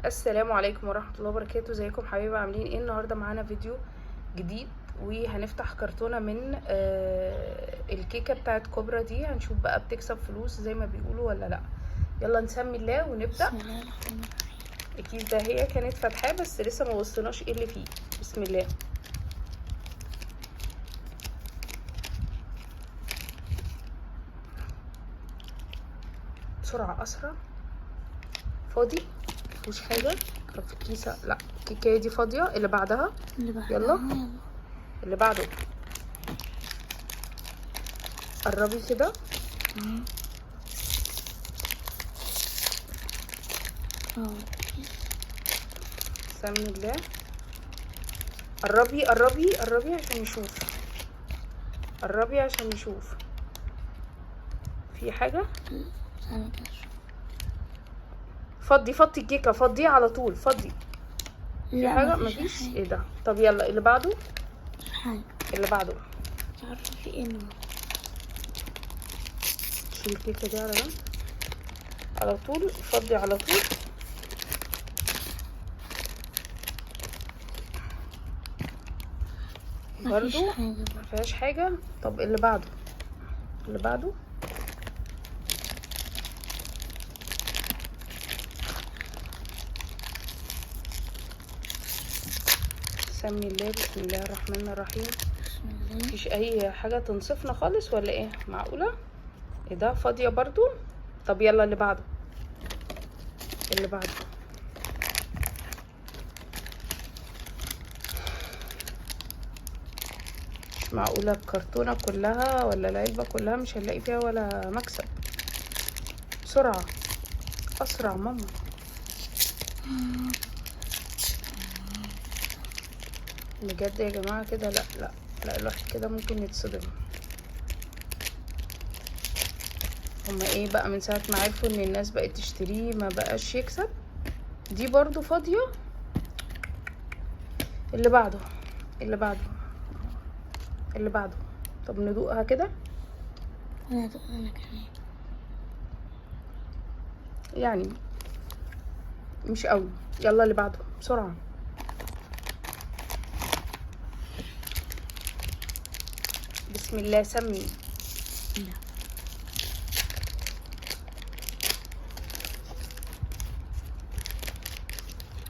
السلام عليكم ورحمة الله وبركاته. ازيكم حبايبي؟ عاملين ايه؟ النهاردة معانا فيديو جديد وهنفتح كرتونة من الكيكة بتاعت كوبرا دي. هنشوف بقى بتكسب فلوس زي ما بيقولوا ولا لا. يلا نسمي الله ونبدأ. بسم الله الرحمن الرحيم. الكيس ده هي كانت فاتحاه بس لسه ما وصلناش ايه اللي فيه. بسم الله. بسرعة اسرع. فاضي مفيهوش حاجة. طب في الكيسة لا، الكيكة دي فاضية. اللي بعدها يلا. اللي بعده قربي كده. سمي الله. قربي قربي قربي عشان نشوف. قربي عشان نشوف في حاجة. فضي فضي الكيكة، فضيه على طول، فضي. في حاجة؟ مفيش. ايه ده؟ طب يلا اللي بعده. حاجة اللي بعده. مش عارفة في ايه. شيل الكيكة دي على جنب على طول، فضي على طول. برضو مفيهاش حاجة. طب اللي بعده. اللي بعده سمي الله. بسم الله الرحمن الرحيم. مفيش اي حاجة تنصفنا خالص ولا ايه؟ معقولة؟ ايه ده؟ فاضية برضو. طب يلا اللي بعده. اللي بعده مش معقولة الكرتونة كلها ولا العلبة كلها مش هنلاقي فيها ولا مكسب. بسرعة اسرع ماما. بجد يا جماعة كده لا لا لا، الواحد كده ممكن يتصدم. هما ايه بقى من ساعة ما عرفوا ان الناس بقت تشتريه ما بقاش يكسب. دي برضو فاضية. اللي بعده. اللي بعده. اللي بعده. طب ندوقها كده. انا كمان يعني مش قوي. يلا اللي بعده بسرعة. بسم الله. سمي.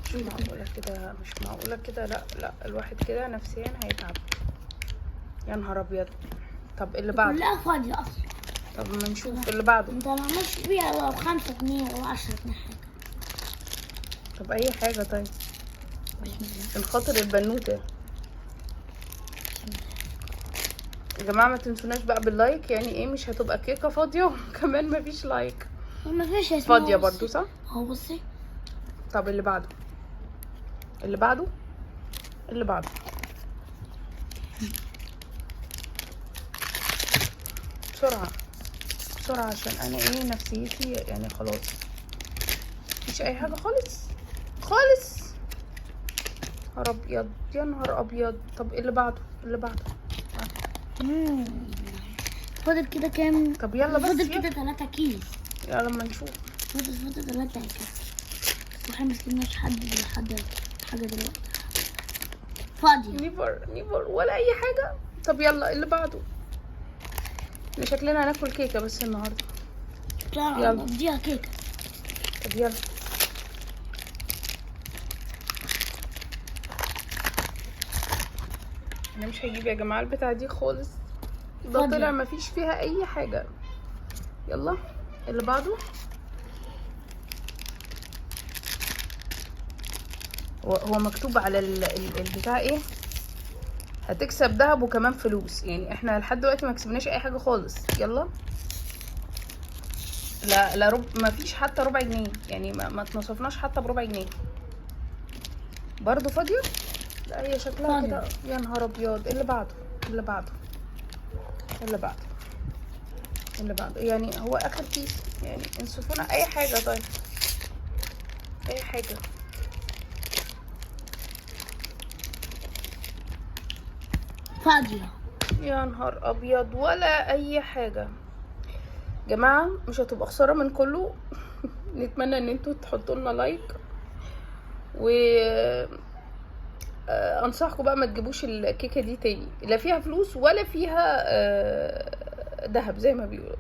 مش معقولة كده، مش معقولة كده. لا لا، الواحد كده نفسيا هيتعب. يا نهار ابيض. طب اللي بعده. كلها فاضية اصلا. طب ما نشوف اللي بعده. انت ما عملتش فيها لو 5 جنيه او 10 جنيه حاجة. طب اي حاجة. طيب عشان خاطر البنوتة يا جماعة ما تنسوناش بقى باللايك. يعني ايه مش هتبقى كيكة فاضية وكمان مفيش لايك. ما فيش فاضية برضو صح؟ اهو بصي. طب اللي بعده. اللي بعده. اللي بعده. بسرعة بسرعة عشان انا ايه نفسيتي يعني خلاص. مفيش اي حاجة خالص خالص. نهار ابيض يا نهار ابيض. طب اللي بعده. اللي بعده. فاضل كده كام؟ طب يلا بس فاضل يلا. كده 3 كيس. يلا لما نشوف. فاضل 3 كيس. واحنا مسكناش لحد حاجة دلوقتي. فاضية. نيفر ولا اي حاجة. طب يلا اللي بعده. احنا شكلنا هناكل كيكة بس النهاردة. يلا اديها كيكة. طب يلا. انا مش هجيب يا جماعة البتاعة دي خالص. ده طلع مفيش فيها اي حاجة. يلا اللي بعده. هو مكتوب على البتاع ايه؟ هتكسب دهب وكمان فلوس. يعني احنا لحد دلوقتي ما كسبناش اي حاجة خالص. يلا. لا ما فيش حتى ربع جنيه. يعني ما اتنصفناش حتى بربع جنيه. برضو فاضية. لا هي شكلها كده. يا نهار ابيض. اللي بعده. اللي بعده. اللي بعده. اللي بعده. يعني هو اخر كيس. يعني انصفونا اي حاجة. طيب اي حاجة. فاضية. يا نهار ابيض ولا اي حاجة. جماعة مش هتبقى خسارة من كله. نتمنى ان انتوا تحطوا لنا لايك و انصحكم بقى ما تجيبوش الكيكه دي تاني، لا فيها فلوس ولا فيها دهب زي ما بيقولوا.